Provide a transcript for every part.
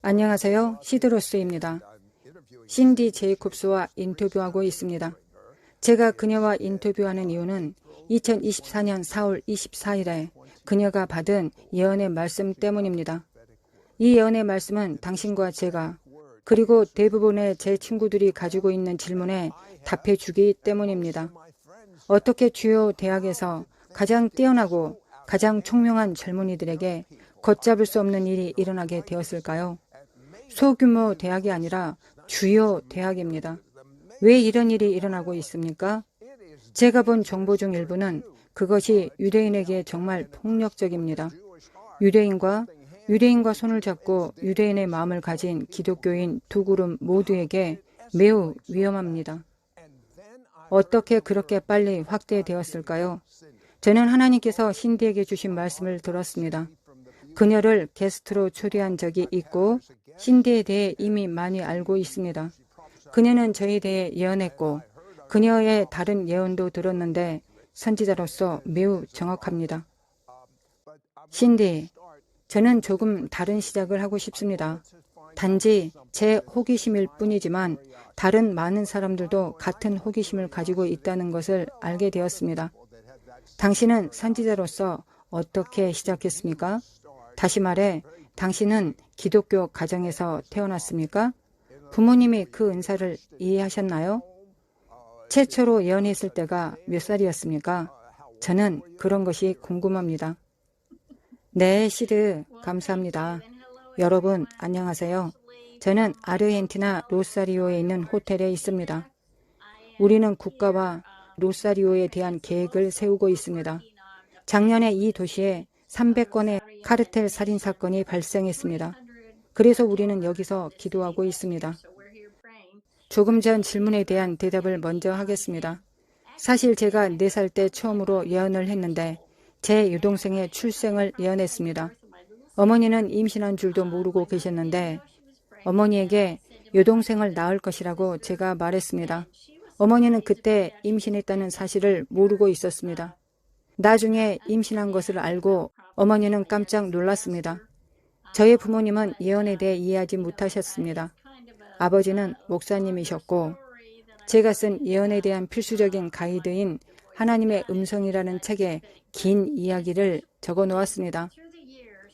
안녕하세요. 시드로스입니다. 신디 제이콥스와 인터뷰하고 있습니다. 제가 그녀와 인터뷰하는 이유는 2024년 4월 24일에 그녀가 받은 예언의 말씀 때문입니다. 이 예언의 말씀은 당신과 제가 그리고 대부분의 제 친구들이 가지고 있는 질문에 답해 주기 때문입니다. 어떻게 주요 대학에서 가장 뛰어나고 가장 총명한 젊은이들에게 걷잡을 수 없는 일이 일어나게 되었을까요? 소규모 대학이 아니라 주요 대학입니다. 왜 이런 일이 일어나고 있습니까? 제가 본 정보 중 일부는 그것이 유대인에게 정말 폭력적입니다. 유대인과 손을 잡고 유대인의 마음을 가진 기독교인 두 그룹 모두에게 매우 위험합니다. 어떻게 그렇게 빨리 확대되었을까요? 저는 하나님께서 신디에게 주신 말씀을 들었습니다. 그녀를 게스트로 초대한 적이 있고 신디에 대해 이미 많이 알고 있습니다. 그녀는 저에 대해 예언했고 그녀의 다른 예언도 들었는데 선지자로서 매우 정확합니다. 신디, 저는 조금 다른 시작을 하고 싶습니다. 단지 제 호기심일 뿐이지만 다른 많은 사람들도 같은 호기심을 가지고 있다는 것을 알게 되었습니다. 당신은 선지자로서 어떻게 시작했습니까? 다시 말해, 당신은 기독교 가정에서 태어났습니까? 부모님이 그 은사를 이해하셨나요? 최초로 예언했을 때가 몇 살이었습니까? 저는 그런 것이 궁금합니다. 네, 시드, 감사합니다. 여러분, 안녕하세요. 저는 아르헨티나 로사리오에 있는 호텔에 있습니다. 우리는 국가와 로사리오에 대한 계획을 세우고 있습니다. 작년에 이 도시에 300건의 카르텔 살인 사건이 발생했습니다. 그래서 우리는 여기서 기도하고 있습니다. 조금 전 질문에 대한 대답을 먼저 하겠습니다. 사실 제가 4살 때 처음으로 예언을 했는데 제 여동생의 출생을 예언했습니다. 어머니는 임신한 줄도 모르고 계셨는데 어머니에게 여동생을 낳을 것이라고 제가 말했습니다. 어머니는 그때 임신했다는 사실을 모르고 있었습니다. 나중에 임신한 것을 알고 어머니는 깜짝 놀랐습니다. 저의 부모님은 예언에 대해 이해하지 못하셨습니다. 아버지는 목사님이셨고 제가 쓴 예언에 대한 필수적인 가이드인 하나님의 음성이라는 책에 긴 이야기를 적어 놓았습니다.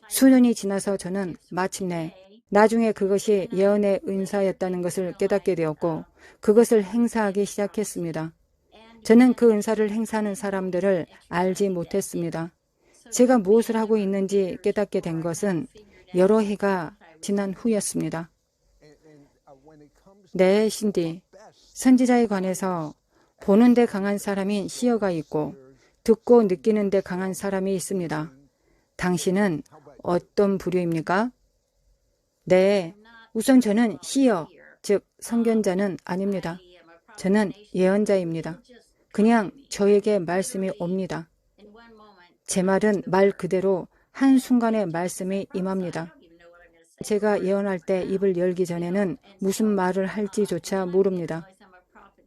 수년이 지나서 저는 마침내 나중에 그것이 예언의 은사였다는 것을 깨닫게 되었고 그것을 행사하기 시작했습니다. 저는 그 은사를 행사하는 사람들을 알지 못했습니다. 제가 무엇을 하고 있는지 깨닫게 된 것은 여러 해가 지난 후였습니다. 네, 신디. 선지자에 관해서 보는 데 강한 사람인 시어가 있고 듣고 느끼는 데 강한 사람이 있습니다. 당신은 어떤 부류입니까? 네, 우선 저는 시어, 즉 선견자는 아닙니다. 저는 예언자입니다. 그냥 저에게 말씀이 옵니다. 제 말은 말 그대로 한순간에 말씀이 임합니다. 제가 예언할 때 입을 열기 전에는 무슨 말을 할지조차 모릅니다.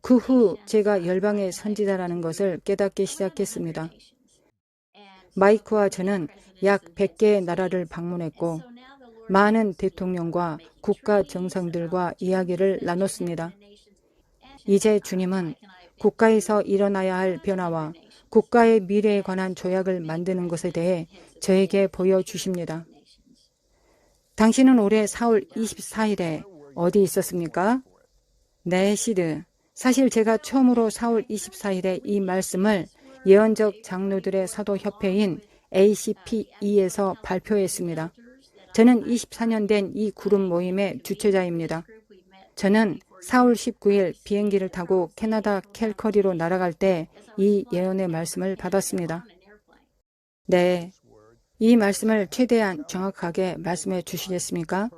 그 후 제가 열방의 선지자라는 것을 깨닫기 시작했습니다. 마이크와 저는 약 100개의 나라를 방문했고 많은 대통령과 국가 정상들과 이야기를 나눴습니다. 이제 주님은 국가에서 일어나야 할 변화와 국가의 미래에 관한 조약을 만드는 것에 대해 저에게 보여주십니다. 당신은 올해 4월 24일에 어디 있었습니까? 네, 시드. 사실 제가 처음으로 4월 24일에 이 말씀을 예언적 장로들의 사도협회인 ACPE에서 발표했습니다. 저는 24년 된 이 그룹 모임의 주최자입니다. 저는 4월 19일 비행기를 타고 캐나다 캘커리로 날아갈 때 이 예언의 말씀을 받았습니다. 네, 이 말씀을 최대한 정확하게 말씀해 주시겠습니까?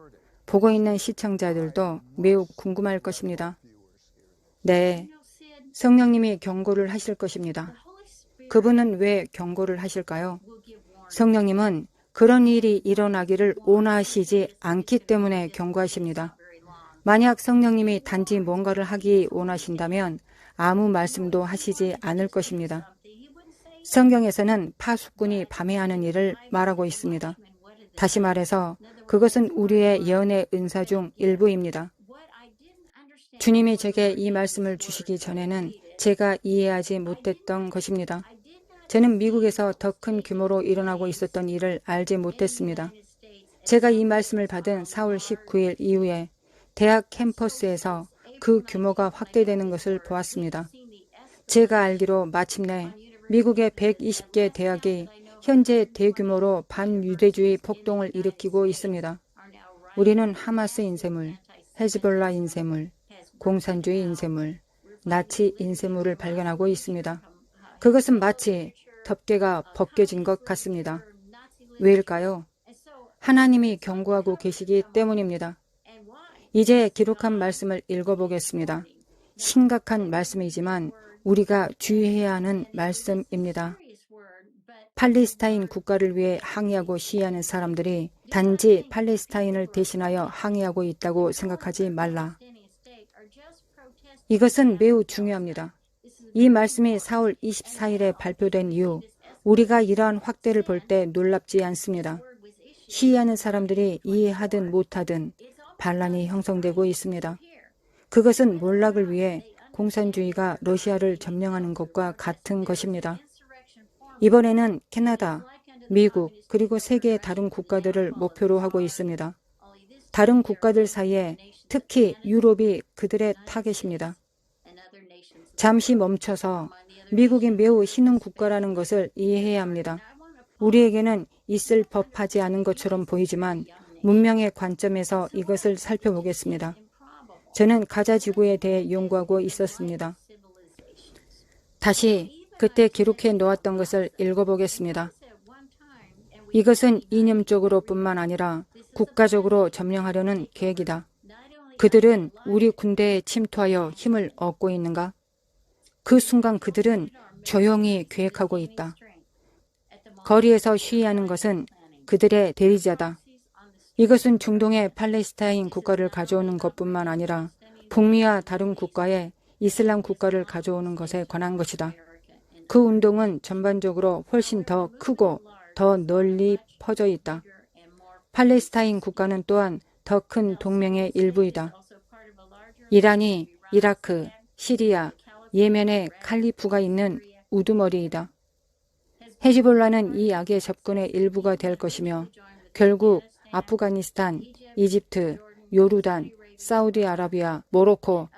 보고 있는 시청자들도 매우 궁금할 것입니다. 네, 성령님이 경고를 하실 것입니다. 그분은 왜 경고를 하실까요? 성령님은 그런 일이 일어나기를 원하시지 않기 때문에 경고하십니다. 만약 성령님이 단지 뭔가를 하기 원하신다면 아무 말씀도 하시지 않을 것입니다. 성경에서는 파수꾼이 밤에 하는 일을 말하고 있습니다. 다시 말해서 그것은 우리의 예언의 은사 중 일부입니다. 주님이 제게 이 말씀을 주시기 전에는 제가 이해하지 못했던 것입니다. 저는 미국에서 더 큰 규모로 일어나고 있었던 일을 알지 못했습니다. 제가 이 말씀을 받은 4월 19일 이후에 대학 캠퍼스에서 그 규모가 확대되는 것을 보았습니다. 제가 알기로 마침내 미국의 120개 대학이 현재 대규모로 반유대주의 폭동을 일으키고 있습니다. 우리는 하마스 인쇄물, 헤즈볼라 인쇄물, 공산주의 인쇄물, 나치 인쇄물을 발견하고 있습니다. 그것은 마치 덮개가 벗겨진 것 같습니다. 왜일까요? 하나님이 경고하고 계시기 때문입니다. 이제 기록한 말씀을 읽어보겠습니다. 심각한 말씀이지만 우리가 주의해야 하는 말씀입니다. 팔레스타인 국가를 위해 항의하고 시위하는 사람들이 단지 팔레스타인을 대신하여 항의하고 있다고 생각하지 말라. 이것은 매우 중요합니다. 이 말씀이 4월 24일에 발표된 이후 우리가 이러한 확대를 볼 때 놀랍지 않습니다. 시위하는 사람들이 이해하든 못하든 반란이 형성되고 있습니다. 그것은 몰락을 위해 공산주의가 러시아를 점령하는 것과 같은 것입니다. 이번에는 캐나다, 미국, 그리고 세계의 다른 국가들을 목표로 하고 있습니다. 다른 국가들 사이에 특히 유럽이 그들의 타겟입니다. 잠시 멈춰서 미국이 매우 신흥 국가라는 것을 이해해야 합니다. 우리에게는 있을 법하지 않은 것처럼 보이지만 문명의 관점에서 이것을 살펴보겠습니다. 저는 가자 지구에 대해 연구하고 있었습니다. 다시 그때 기록해 놓았던 것을 읽어보겠습니다. 이것은 이념적으로 뿐만 아니라 국가적으로 점령하려는 계획이다. 그들은 우리 군대에 침투하여 힘을 얻고 있는가? 그 순간 그들은 조용히 계획하고 있다. 거리에서 시위하는 것은 그들의 대리자다. 이것은 중동의 팔레스타인 국가를 가져오는 것뿐만 아니라 북미와 다른 국가에 이슬람 국가를 가져오는 것에 관한 것이다. 그 운동은 전반적으로 훨씬 더 크고 더 널리 퍼져 있다. 팔레스타인 국가는 또한 더 큰 동맹의 일부이다. 이란이 이라크, 시리아, 예멘에 칼리프가 있는 우두머리이다. 헤즈볼라는 이 악의 접근의 일부가 될 것이며 결국 아프가니스탄, 이집트, 요르단, 사우디아라비아, 모로코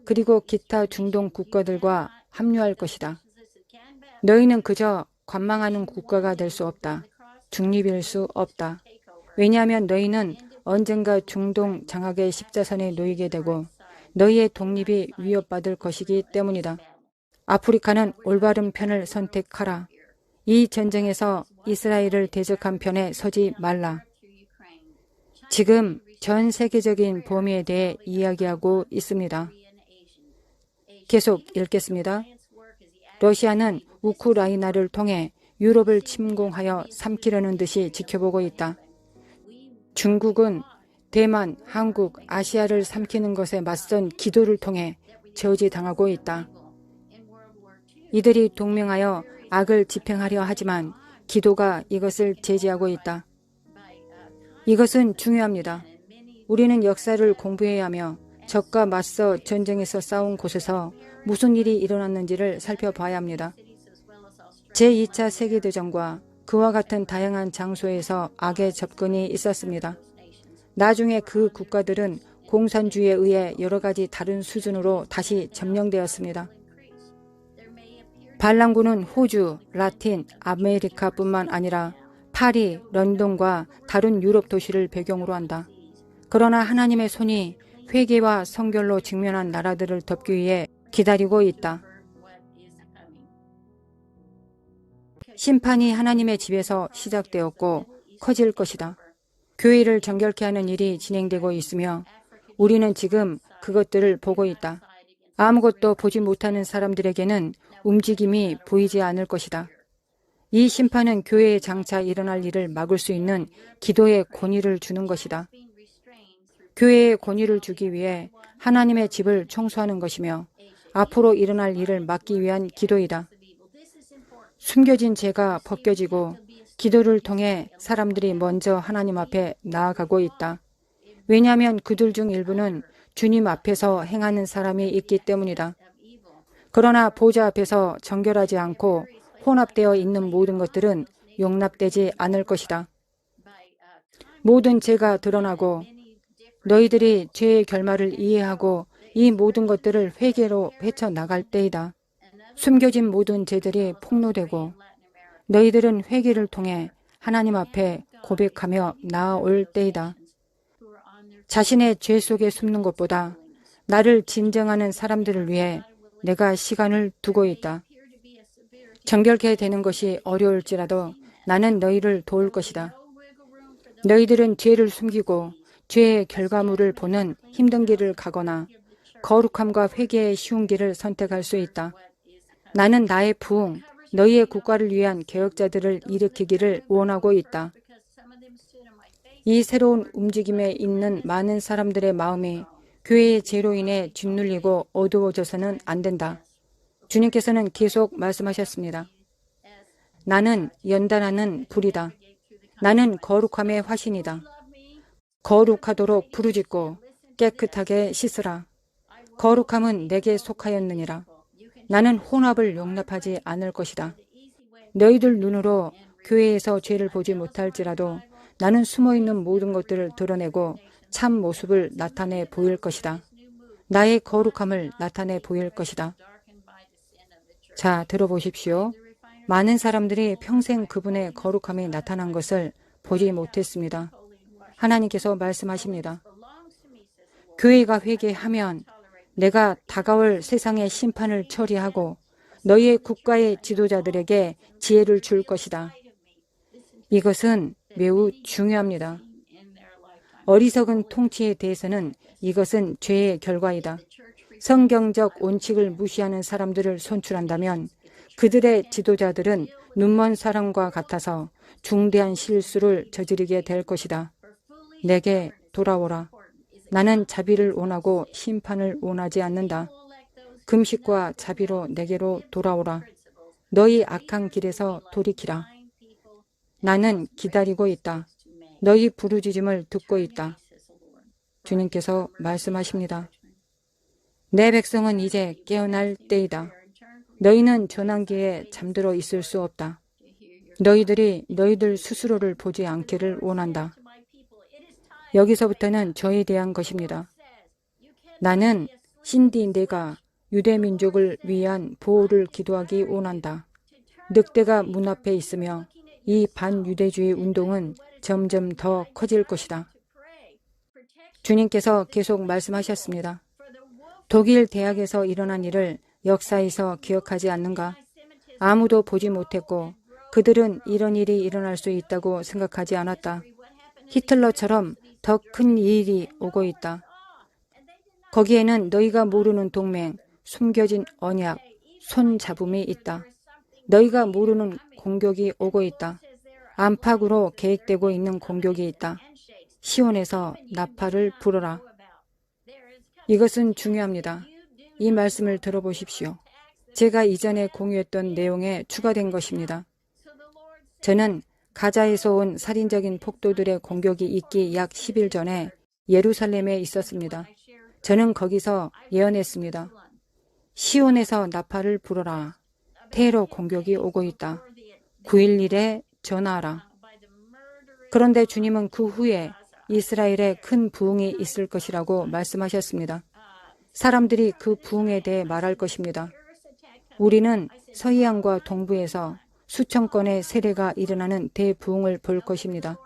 그리고 기타 중동 국가들과 합류할 것이다. 너희는 그저 관망하는 국가가 될 수 없다. 중립일 수 없다. 왜냐하면 너희는 언젠가 중동 장악의 십자선에 놓이게 되고 너희의 독립이 위협받을 것이기 때문이다. 아프리카는 올바른 편을 선택하라. 이 전쟁에서 이스라엘을 대적한 편에 서지 말라. 지금 전 세계적인 범위에 대해 이야기하고 있습니다. 계속 읽겠습니다. 러시아는 우크라이나를 통해 유럽을 침공하여 삼키려는 듯이 지켜보고 있다. 중국은 대만, 한국, 아시아를 삼키는 것에 맞선 기도를 통해 저지당하고 있다. 이들이 동맹하여 악을 집행하려 하지만 기도가 이것을 제지하고 있다. 이것은 중요합니다. 우리는 역사를 공부해야 하며 적과 맞서 전쟁에서 싸운 곳에서 무슨 일이 일어났는지를 살펴봐야 합니다. 제2차 세계대전과 그와 같은 다양한 장소에서 악의 접근이 있었습니다. 나중에 그 국가들은 공산주의에 의해 여러 가지 다른 수준으로 다시 점령되었습니다. 반란군은 호주, 라틴, 아메리카뿐만 아니라 파리, 런던과 다른 유럽 도시를 배경으로 한다. 그러나 하나님의 손이 회개와 성결로 직면한 나라들을 덮기 위해 기다리고 있다. 심판이 하나님의 집에서 시작되었고 커질 것이다. 교회를 정결케 하는 일이 진행되고 있으며 우리는 지금 그것들을 보고 있다. 아무것도 보지 못하는 사람들에게는 움직임이 보이지 않을 것이다. 이 심판은 교회에 장차 일어날 일을 막을 수 있는 기도의 권위를 주는 것이다. 교회에 권위를 주기 위해 하나님의 집을 청소하는 것이며 앞으로 일어날 일을 막기 위한 기도이다. 숨겨진 죄가 벗겨지고 기도를 통해 사람들이 먼저 하나님 앞에 나아가고 있다. 왜냐하면 그들 중 일부는 주님 앞에서 행하는 사람이 있기 때문이다. 그러나 보좌 앞에서 정결하지 않고 혼합되어 있는 모든 것들은 용납되지 않을 것이다. 모든 죄가 드러나고 너희들이 죄의 결말을 이해하고 이 모든 것들을 회개로 헤쳐나갈 때이다. 숨겨진 모든 죄들이 폭로되고 너희들은 회개를 통해 하나님 앞에 고백하며 나아올 때이다. 자신의 죄 속에 숨는 것보다 나를 진정하는 사람들을 위해 내가 시간을 두고 있다. 정결케 되는 것이 어려울지라도 나는 너희를 도울 것이다. 너희들은 죄를 숨기고 죄의 결과물을 보는 힘든 길을 가거나 거룩함과 회개의 쉬운 길을 선택할 수 있다. 나는 나의 부흥, 너희의 국가를 위한 개혁자들을 일으키기를 원하고 있다. 이 새로운 움직임에 있는 많은 사람들의 마음이 교회의 죄로 인해 짓눌리고 어두워져서는 안 된다. 주님께서는 계속 말씀하셨습니다. 나는 연단하는 불이다. 나는 거룩함의 화신이다. 거룩하도록 부르짖고 깨끗하게 씻으라. 거룩함은 내게 속하였느니라. 나는 혼합을 용납하지 않을 것이다. 너희들 눈으로 교회에서 죄를 보지 못할지라도 나는 숨어있는 모든 것들을 드러내고 참 모습을 나타내 보일 것이다. 나의 거룩함을 나타내 보일 것이다. 자, 들어보십시오. 많은 사람들이 평생 그분의 거룩함이 나타난 것을 보지 못했습니다. 하나님께서 말씀하십니다. 교회가 회개하면 내가 다가올 세상의 심판을 처리하고 너희의 국가의 지도자들에게 지혜를 줄 것이다. 이것은 매우 중요합니다. 어리석은 통치에 대해서는 이것은 죄의 결과이다. 성경적 원칙을 무시하는 사람들을 선출한다면 그들의 지도자들은 눈먼 사람과 같아서 중대한 실수를 저지르게 될 것이다. 내게 돌아오라. 나는 자비를 원하고 심판을 원하지 않는다. 금식과 자비로 내게로 돌아오라. 너희 악한 길에서 돌이키라. 나는 기다리고 있다. 너희 부르짖음을 듣고 있다. 주님께서 말씀하십니다. 내 백성은 이제 깨어날 때이다. 너희는 전환기에 잠들어 있을 수 없다. 너희들이 너희들 스스로를 보지 않기를 원한다. 여기서부터는 저에 대한 것입니다. 나는 신디인데가 유대민족을 위한 보호를 기도하기 원한다. 늑대가 문 앞에 있으며 이 반유대주의 운동은 점점 더 커질 것이다. 주님께서 계속 말씀하셨습니다. 독일 대학에서 일어난 일을 역사에서 기억하지 않는가? 아무도 보지 못했고 그들은 이런 일이 일어날 수 있다고 생각하지 않았다. 히틀러처럼 더 큰 일이 오고 있다. 거기에는 너희가 모르는 동맹, 숨겨진 언약, 손잡음이 있다. 너희가 모르는 공격이 오고 있다. 안팎으로 계획되고 있는 공격이 있다. 시온에서 나팔을 불어라. 이것은 중요합니다. 이 말씀을 들어보십시오. 제가 이전에 공유했던 내용에 추가된 것입니다. 저는 가자에서 온 살인적인 폭도들의 공격이 있기 약 10일 전에 예루살렘에 있었습니다. 저는 거기서 예언했습니다. 시온에서 나팔을 불어라. 테러 공격이 오고 있다. 9.11에 전화하라. 그런데 주님은 그 후에 이스라엘에 큰 부흥이 있을 것이라고 말씀하셨습니다. 사람들이 그 부흥에 대해 말할 것입니다. 우리는 서해안과 동부에서 수천 건의 세례가 일어나는 대부흥을 볼 것입니다.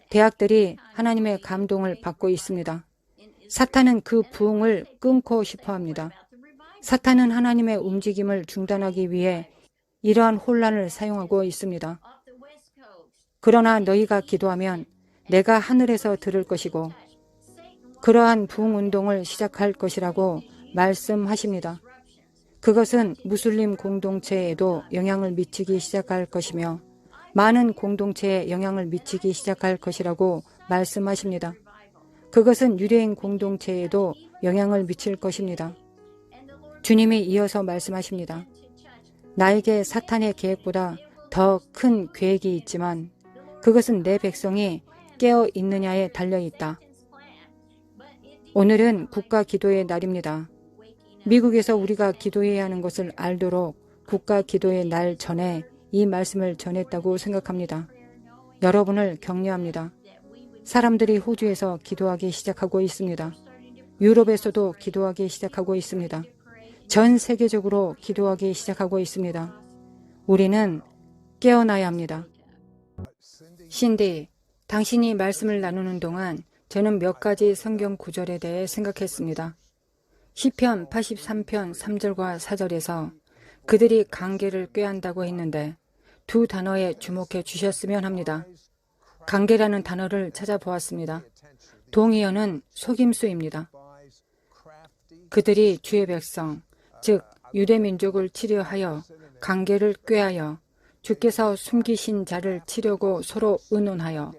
대학들이 하나님의 감동을 받고 있습니다. 사탄은 그 부흥을 끊고 싶어 합니다. 사탄은 하나님의 움직임을 중단하기 위해 이러한 혼란을 사용하고 있습니다. 그러나 너희가 기도하면 내가 하늘에서 들을 것이고 그러한 부흥운동을 시작할 것이라고 말씀하십니다. 그것은 무슬림 공동체에도 영향을 미치기 시작할 것이며 많은 공동체에 영향을 미치기 시작할 것이라고 말씀하십니다. 그것은 유대인 공동체에도 영향을 미칠 것입니다. 주님이 이어서 말씀하십니다. 나에게 사탄의 계획보다 더 큰 계획이 있지만 그것은 내 백성이 깨어 있느냐에 달려 있다. 오늘은 국가 기도의 날입니다. 미국에서 우리가 기도해야 하는 것을 알도록 국가 기도의 날 전에 이 말씀을 전했다고 생각합니다. 여러분을 격려합니다. 사람들이 호주에서 기도하기 시작하고 있습니다. 유럽에서도 기도하기 시작하고 있습니다. 전 세계적으로 기도하기 시작하고 있습니다. 우리는 깨어나야 합니다. 신디, 당신이 말씀을 나누는 동안 저는 몇 가지 성경 구절에 대해 생각했습니다. 시편 83편 3절과 4절에서 그들이 관계를 꾀한다고 했는데 두 단어에 주목해 주셨으면 합니다. 관계라는 단어를 찾아보았습니다. 동의어는 속임수입니다. 그들이 주의 백성, 즉 유대민족을 치려하여 관계를 꾀하여 주께서 숨기신 자를 치려고 서로 의논하여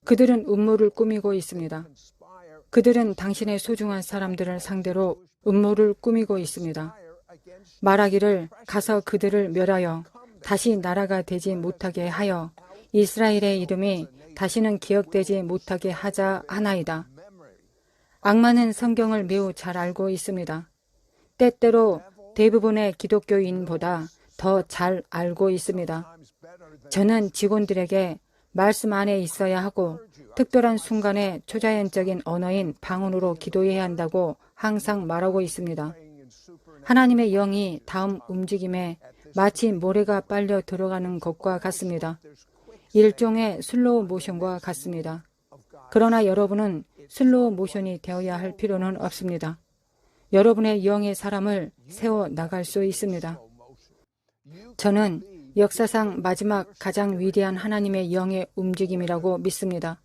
그들은 음모를 꾸미고 있습니다. 그들은 당신의 소중한 사람들을 상대로 음모를 꾸미고 있습니다. 말하기를 가서 그들을 멸하여 다시 나라가 되지 못하게 하여 이스라엘의 이름이 다시는 기억되지 못하게 하자 하나이다. 악마는 성경을 매우 잘 알고 있습니다. 때때로 대부분의 기독교인보다 더 잘 알고 있습니다. 저는 직원들에게 말씀 안에 있어야 하고 특별한 순간에 초자연적인 언어인 방언으로 기도해야 한다고 항상 말하고 있습니다. 하나님의 영이 다음 움직임에 마치 모래가 빨려 들어가는 것과 같습니다. 일종의 슬로우 모션과 같습니다. 그러나 여러분은 슬로우 모션이 되어야 할 필요는 없습니다. 여러분의 영의 사람을 세워 나갈 수 있습니다. 저는 역사상 마지막 가장 위대한 하나님의 영의 움직임이라고 믿습니다.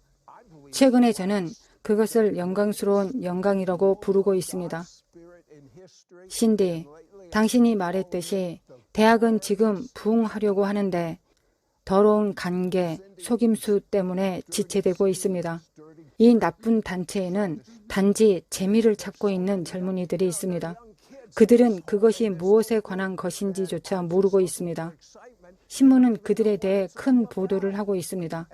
최근에 저는 그것을 영광스러운 영광이라고 부르고 있습니다. 신디, 당신이 말했듯이 대학은 지금 부흥하려고 하는데 더러운 관계, 속임수 때문에 지체되고 있습니다. 이 나쁜 단체에는 단지 재미를 찾고 있는 젊은이들이 있습니다. 그들은 그것이 무엇에 관한 것인지조차 모르고 있습니다. 신문은 그들에 대해 큰 보도를 하고 있습니다.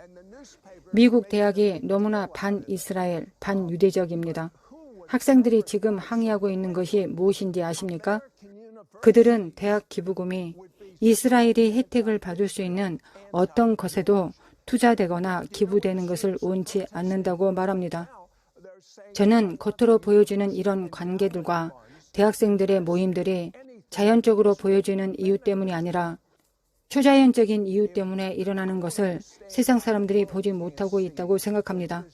미국 대학이 너무나 반이스라엘, 반유대적입니다. 학생들이 지금 항의하고 있는 것이 무엇인지 아십니까? 그들은 대학 기부금이 이스라엘이 혜택을 받을 수 있는 어떤 것에도 투자되거나 기부되는 것을 원치 않는다고 말합니다. 저는 겉으로 보여지는 이런 관계들과 대학생들의 모임들이 자연적으로 보여지는 이유 때문이 아니라 초자연적인 이유 때문에 일어나는 것을 세상 사람들이 보지 못하고 있다고 생각합니다.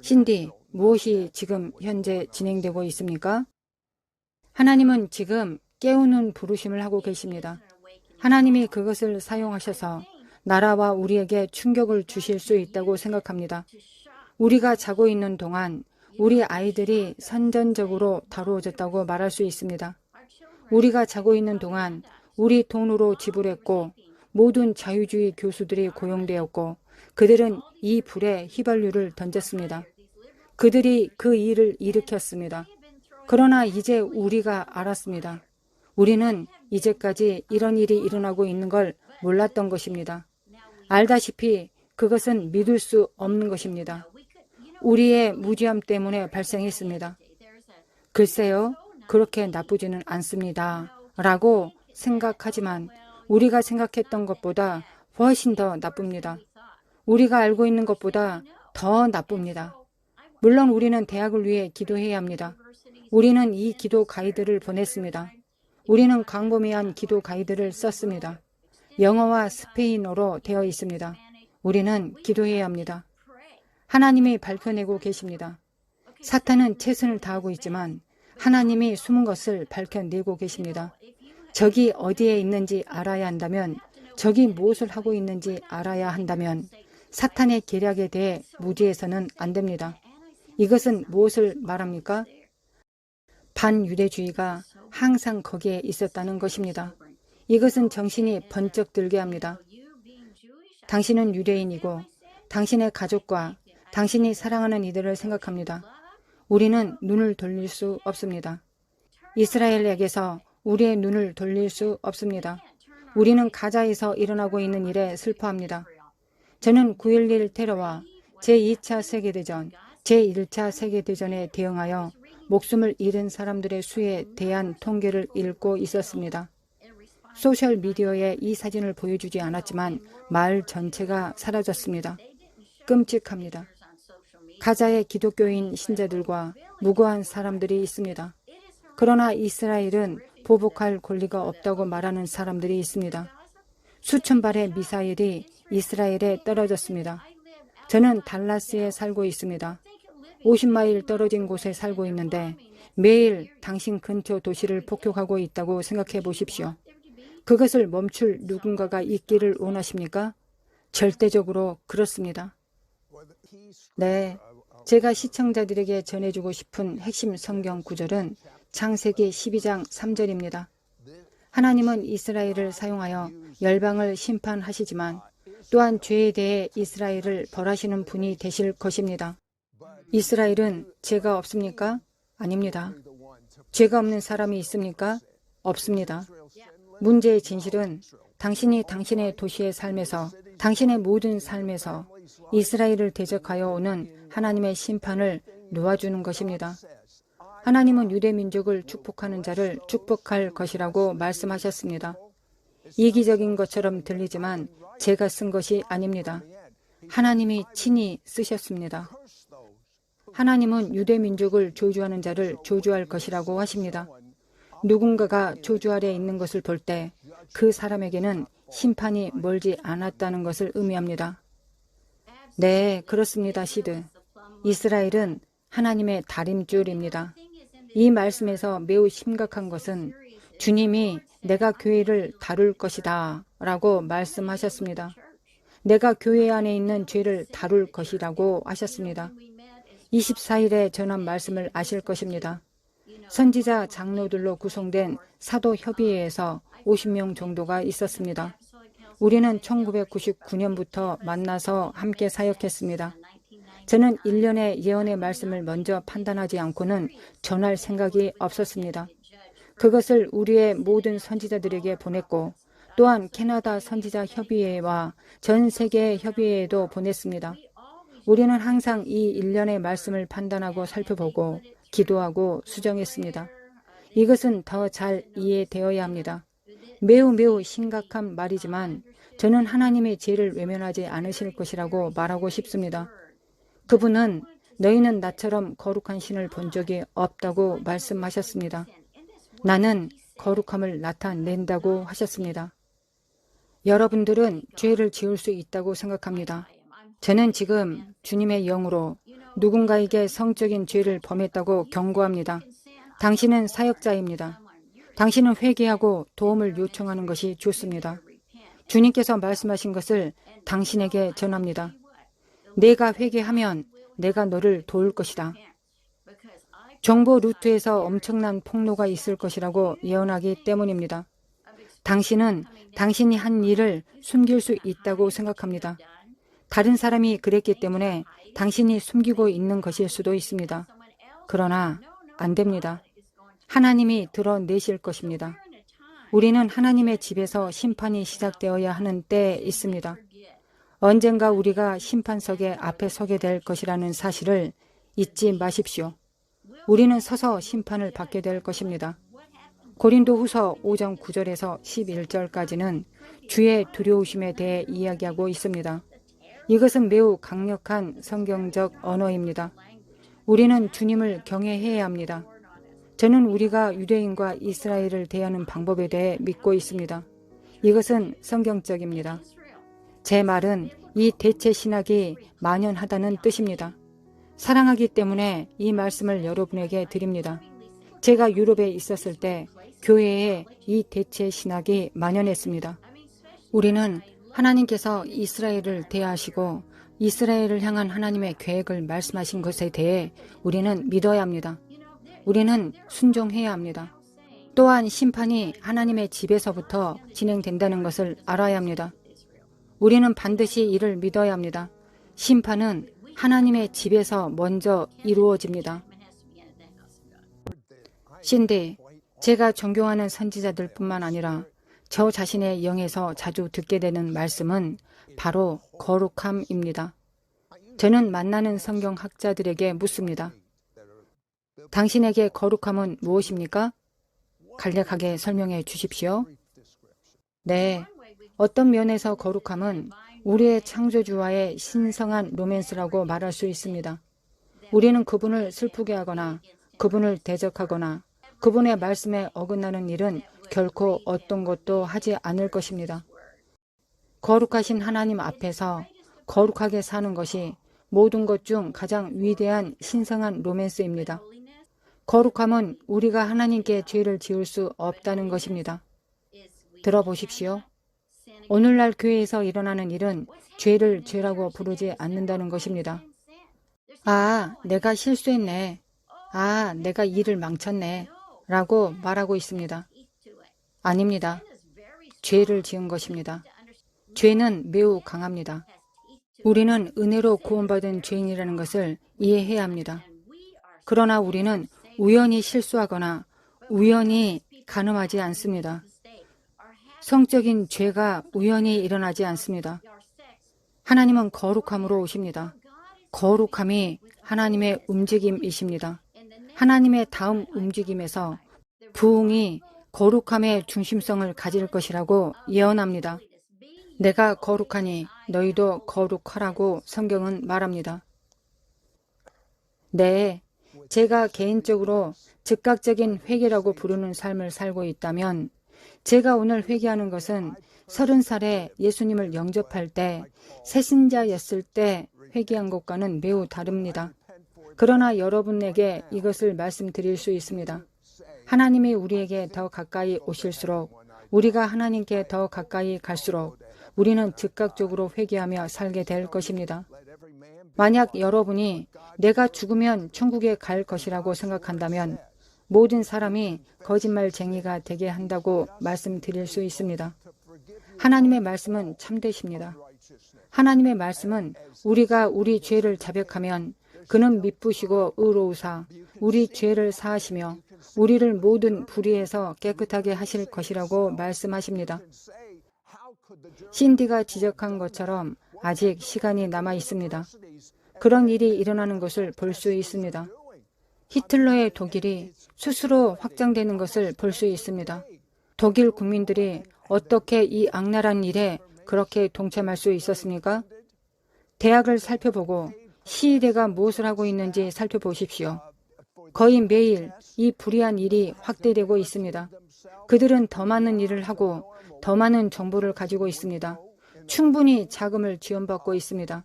신디, 무엇이 지금 현재 진행되고 있습니까? 하나님은 지금 깨우는 부르심을 하고 계십니다. 하나님이 그것을 사용하셔서 나라와 우리에게 충격을 주실 수 있다고 생각합니다. 우리가 자고 있는 동안 우리 아이들이 선전적으로 다루어졌다고 말할 수 있습니다. 우리가 자고 있는 동안 우리 돈으로 지불했고 모든 자유주의 교수들이 고용되었고 그들은 이 불에 휘발유를 던졌습니다. 그들이 그 일을 일으켰습니다. 그러나 이제 우리가 알았습니다. 우리는 이제까지 이런 일이 일어나고 있는 걸 몰랐던 것입니다. 알다시피 그것은 믿을 수 없는 것입니다. 우리의 무지함 때문에 발생했습니다. 글쎄요, 그렇게 나쁘지는 않습니다. 라고 생각하지만 우리가 생각했던 것보다 훨씬 더 나쁩니다. 우리가 알고 있는 것보다 더 나쁩니다. 물론 우리는 대학을 위해 기도해야 합니다. 우리는 이 기도 가이드를 보냈습니다. 우리는 광범위한 기도 가이드를 썼습니다. 영어와 스페인어로 되어 있습니다. 우리는 기도해야 합니다. 하나님이 밝혀내고 계십니다. 사탄은 최선을 다하고 있지만 하나님이 숨은 것을 밝혀내고 계십니다. 적이 어디에 있는지 알아야 한다면, 적이 무엇을 하고 있는지 알아야 한다면 사탄의 계략에 대해 무지해서는 안 됩니다. 이것은 무엇을 말합니까? 반유대주의가 항상 거기에 있었다는 것입니다. 이것은 정신이 번쩍 들게 합니다. 당신은 유대인이고 당신의 가족과 당신이 사랑하는 이들을 생각합니다. 우리는 눈을 돌릴 수 없습니다. 이스라엘에게서 우리의 눈을 돌릴 수 없습니다. 우리는 가자에서 일어나고 있는 일에 슬퍼합니다. 저는 9.11 테러와 제2차 세계대전, 제1차 세계대전에 대응하여 목숨을 잃은 사람들의 수에 대한 통계를 읽고 있었습니다. 소셜미디어에 이 사진을 보여주지 않았지만 마을 전체가 사라졌습니다. 끔찍합니다. 가자의 기독교인 신자들과 무고한 사람들이 있습니다. 그러나 이스라엘은 보복할 권리가 없다고 말하는 사람들이 있습니다. 수천 발의 미사일이 이스라엘에 떨어졌습니다. 저는 달라스에 살고 있습니다. 50마일 떨어진 곳에 살고 있는데 매일 당신 근처 도시를 폭격하고 있다고 생각해 보십시오. 그것을 멈출 누군가가 있기를 원하십니까? 절대적으로 그렇습니다. 네, 제가 시청자들에게 전해주고 싶은 핵심 성경 구절은 창세기 12장 3절입니다. 하나님은 이스라엘을 사용하여 열방을 심판하시지만 또한 죄에 대해 이스라엘을 벌하시는 분이 되실 것입니다. 이스라엘은 죄가 없습니까? 아닙니다. 죄가 없는 사람이 있습니까? 없습니다. 문제의 진실은 당신이 당신의 도시의 삶에서, 당신의 모든 삶에서 이스라엘을 대적하여 오는 하나님의 심판을 놓아주는 것입니다. 하나님은 유대 민족을 축복하는 자를 축복할 것이라고 말씀하셨습니다. 이기적인 것처럼 들리지만 제가 쓴 것이 아닙니다. 하나님이 친히 쓰셨습니다. 하나님은 유대 민족을 저주하는 자를 저주할 것이라고 하십니다. 누군가가 저주 아래 있는 것을 볼 때 그 사람에게는 심판이 멀지 않았다는 것을 의미합니다. 네, 그렇습니다, 시드. 이스라엘은 하나님의 다림줄입니다. 이 말씀에서 매우 심각한 것은 주님이 내가 교회를 다룰 것이다 라고 말씀하셨습니다. 내가 교회 안에 있는 죄를 다룰 것이라고 하셨습니다. 24일에 전한 말씀을 아실 것입니다. 선지자 장로들로 구성된 사도협의회에서 50명 정도가 있었습니다. 우리는 1999년부터 만나서 함께 사역했습니다. 저는 1년의 예언의 말씀을 먼저 판단하지 않고는 전할 생각이 없었습니다. 그것을 우리의 모든 선지자들에게 보냈고 또한 캐나다 선지자 협의회와 전 세계 협의회에도 보냈습니다. 우리는 항상 이 1년의 말씀을 판단하고 살펴보고 기도하고 수정했습니다. 이것은 더 잘 이해되어야 합니다. 매우 심각한 말이지만 저는 하나님의 죄를 외면하지 않으실 것이라고 말하고 싶습니다. 그분은 너희는 나처럼 거룩한 신을 본 적이 없다고 말씀하셨습니다. 나는 거룩함을 나타낸다고 하셨습니다. 여러분들은 죄를 지을 수 있다고 생각합니다. 저는 지금 주님의 영으로 누군가에게 성적인 죄를 범했다고 경고합니다. 당신은 사역자입니다. 당신은 회개하고 도움을 요청하는 것이 좋습니다. 주님께서 말씀하신 것을 당신에게 전합니다. 내가 회개하면 내가 너를 도울 것이다. 정보 루트에서 엄청난 폭로가 있을 것이라고 예언하기 때문입니다. 당신은 당신이 한 일을 숨길 수 있다고 생각합니다. 다른 사람이 그랬기 때문에 당신이 숨기고 있는 것일 수도 있습니다. 그러나 안 됩니다. 하나님이 드러내실 것입니다. 우리는 하나님의 집에서 심판이 시작되어야 하는 때에 있습니다. 언젠가 우리가 심판석에 앞에 서게 될 것이라는 사실을 잊지 마십시오. 우리는 서서 심판을 받게 될 것입니다. 고린도후서 5장 9절에서 11절까지는 주의 두려우심에 대해 이야기하고 있습니다. 이것은 매우 강력한 성경적 언어입니다. 우리는 주님을 경외해야 합니다. 저는 우리가 유대인과 이스라엘을 대하는 방법에 대해 믿고 있습니다. 이것은 성경적입니다. 제 말은 이 대체 신학이 만연하다는 뜻입니다. 사랑하기 때문에 이 말씀을 여러분에게 드립니다. 제가 유럽에 있었을 때 교회에 이 대체 신학이 만연했습니다. 우리는 하나님께서 이스라엘을 대하시고 이스라엘을 향한 하나님의 계획을 말씀하신 것에 대해 우리는 믿어야 합니다. 우리는 순종해야 합니다. 또한 심판이 하나님의 집에서부터 진행된다는 것을 알아야 합니다. 우리는 반드시 이를 믿어야 합니다. 심판은 하나님의 집에서 먼저 이루어집니다. 신디, 제가 존경하는 선지자들뿐만 아니라 저 자신의 영에서 자주 듣게 되는 말씀은 바로 거룩함입니다. 저는 만나는 성경학자들에게 묻습니다. 당신에게 거룩함은 무엇입니까? 간략하게 설명해 주십시오. 네, 어떤 면에서 거룩함은 우리의 창조주와의 신성한 로맨스라고 말할 수 있습니다. 우리는 그분을 슬프게 하거나 그분을 대적하거나 그분의 말씀에 어긋나는 일은 결코 어떤 것도 하지 않을 것입니다. 거룩하신 하나님 앞에서 거룩하게 사는 것이 모든 것 중 가장 위대한 신성한 로맨스입니다. 거룩함은 우리가 하나님께 죄를 지을 수 없다는 것입니다. 들어보십시오. 오늘날 교회에서 일어나는 일은 죄를 죄라고 부르지 않는다는 것입니다. 아, 내가 실수했네. 아, 내가 일을 망쳤네. 라고 말하고 있습니다. 아닙니다. 죄를 지은 것입니다. 죄는 매우 강합니다. 우리는 은혜로 구원받은 죄인이라는 것을 이해해야 합니다. 그러나 우리는 우연히 실수하거나 우연히 간음하지 않습니다. 성적인 죄가 우연히 일어나지 않습니다. 하나님은 거룩함으로 오십니다. 거룩함이 하나님의 움직임이십니다. 하나님의 다음 움직임에서 부흥이 거룩함의 중심성을 가질 것이라고 예언합니다. 내가 거룩하니 너희도 거룩하라고 성경은 말합니다. 네, 제가 개인적으로 즉각적인 회개라고 부르는 삶을 살고 있다면 제가 오늘 회개하는 것은 30살에 예수님을 영접할 때 새신자였을 때 회개한 것과는 매우 다릅니다. 그러나 여러분에게 이것을 말씀드릴 수 있습니다. 하나님이 우리에게 더 가까이 오실수록 우리가 하나님께 더 가까이 갈수록 우리는 즉각적으로 회개하며 살게 될 것입니다. 만약 여러분이 내가 죽으면 천국에 갈 것이라고 생각한다면 모든 사람이 거짓말쟁이가 되게 한다고 말씀드릴 수 있습니다. 하나님의 말씀은 참되십니다. 하나님의 말씀은 우리가 우리 죄를 자백하면 그는 미쁘시고 의로우사 우리 죄를 사하시며 우리를 모든 불의에서 깨끗하게 하실 것이라고 말씀하십니다. 신디가 지적한 것처럼 아직 시간이 남아 있습니다. 그런 일이 일어나는 것을 볼 수 있습니다. 히틀러의 독일이 스스로 확장되는 것을 볼 수 있습니다. 독일 국민들이 어떻게 이 악랄한 일에 그렇게 동참할 수 있었습니까? 대학을 살펴보고 시위대가 무엇을 하고 있는지 살펴보십시오. 거의 매일 이 불의한 일이 확대되고 있습니다. 그들은 더 많은 일을 하고 더 많은 정보를 가지고 있습니다. 충분히 자금을 지원받고 있습니다.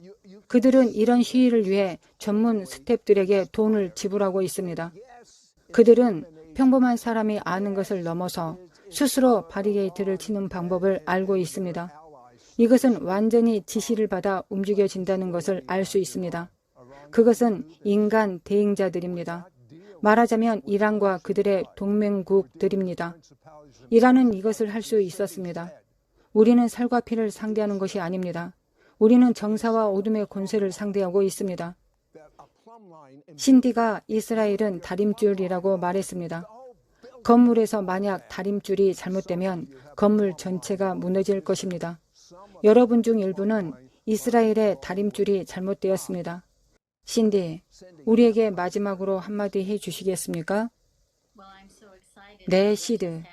그들은 이런 시위를 위해 전문 스태프들에게 돈을 지불하고 있습니다. 그들은 평범한 사람이 아는 것을 넘어서 스스로 바리게이트를 치는 방법을 알고 있습니다. 이것은 완전히 지시를 받아 움직여진다는 것을 알 수 있습니다. 그것은 인간 대행자들입니다. 말하자면 이란과 그들의 동맹국들입니다. 이란은 이것을 할 수 있었습니다. 우리는 살과 피를 상대하는 것이 아닙니다. 우리는 정사와 어둠의 권세를 상대하고 있습니다. 신디가 이스라엘은 다림줄이라고 말했습니다. 건물에서 만약 다림줄이 잘못되면 건물 전체가 무너질 것입니다. 여러분 중 일부는 이스라엘의 다림줄이 잘못되었습니다. 신디, 우리에게 마지막으로 한마디 해주시겠습니까? 네, 시드.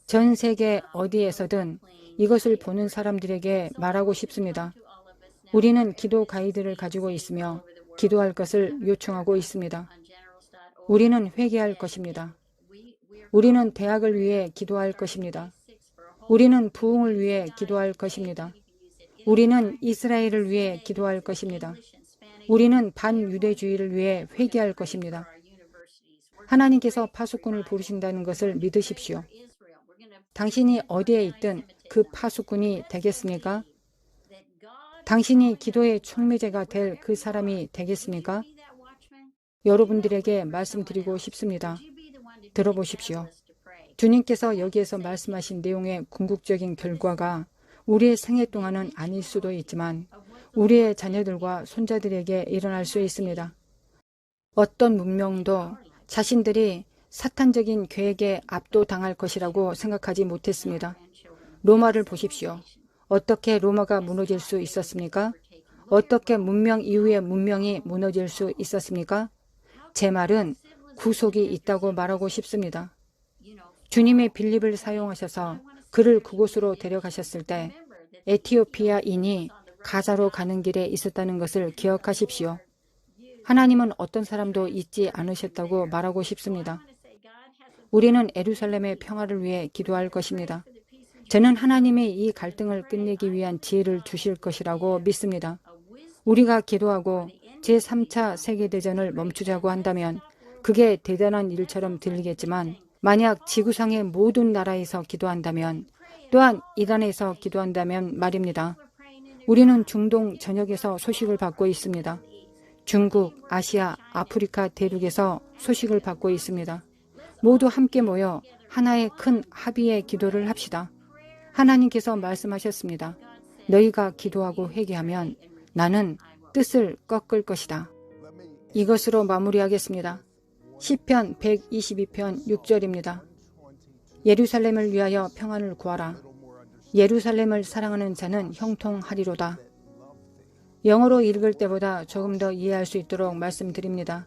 전 세계 어디에서든 이것을 보는 사람들에게 말하고 싶습니다. 우리는 기도 가이드를 가지고 있으며 기도할 것을 요청하고 있습니다. 우리는 회개할 것입니다. 우리는 대학을 위해 기도할 것입니다. 우리는 부흥을 위해 기도할 것입니다. 우리는 이스라엘을 위해 기도할 것입니다. 우리는 반유대주의를 위해 회개할 것입니다. 하나님께서 파수꾼을 부르신다는 것을 믿으십시오. 당신이 어디에 있든 그 파수꾼이 되겠습니까? 당신이 기도의 촉매제가 될 그 사람이 되겠습니까? 여러분들에게 말씀드리고 싶습니다. 들어보십시오. 주님께서 여기에서 말씀하신 내용의 궁극적인 결과가 우리의 생애 동안은 아닐 수도 있지만 우리의 자녀들과 손자들에게 일어날 수 있습니다. 어떤 문명도 자신들이 사탄적인 계획에 압도당할 것이라고 생각하지 못했습니다. 로마를 보십시오. 어떻게 로마가 무너질 수 있었습니까? 어떻게 문명 이후의 문명이 무너질 수 있었습니까? 제 말은 구속이 있다고 말하고 싶습니다. 주님이 빌립을 사용하셔서 그를 그곳으로 데려가셨을 때 에티오피아인이 가자로 가는 길에 있었다는 것을 기억하십시오. 하나님은 어떤 사람도 잊지 않으셨다고 말하고 싶습니다. 우리는 예루살렘의 평화를 위해 기도할 것입니다. 저는 하나님이 이 갈등을 끝내기 위한 지혜를 주실 것이라고 믿습니다. 우리가 기도하고 제3차 세계대전을 멈추자고 한다면 그게 대단한 일처럼 들리겠지만 만약 지구상의 모든 나라에서 기도한다면 또한 이란에서 기도한다면 말입니다. 우리는 중동 전역에서 소식을 받고 있습니다. 중국, 아시아, 아프리카 대륙에서 소식을 받고 있습니다. 모두 함께 모여 하나의 큰 합의의 기도를 합시다. 하나님께서 말씀하셨습니다. 너희가 기도하고 회개하면 나는 뜻을 꺾을 것이다. 이것으로 마무리하겠습니다. 시편 122편 6절입니다. 예루살렘을 위하여 평안을 구하라. 예루살렘을 사랑하는 자는 형통하리로다. 영어로 읽을 때보다 조금 더 이해할 수 있도록 말씀드립니다.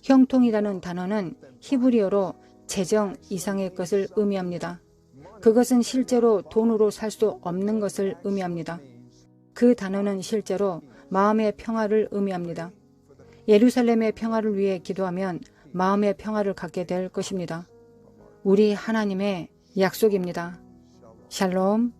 형통이라는 단어는 히브리어로 재정 이상의 것을 의미합니다. 그것은 실제로 돈으로 살 수 없는 것을 의미합니다. 그 단어는 실제로 마음의 평화를 의미합니다. 예루살렘의 평화를 위해 기도하면 마음의 평화를 갖게 될 것입니다. 우리 하나님의 약속입니다. 샬롬.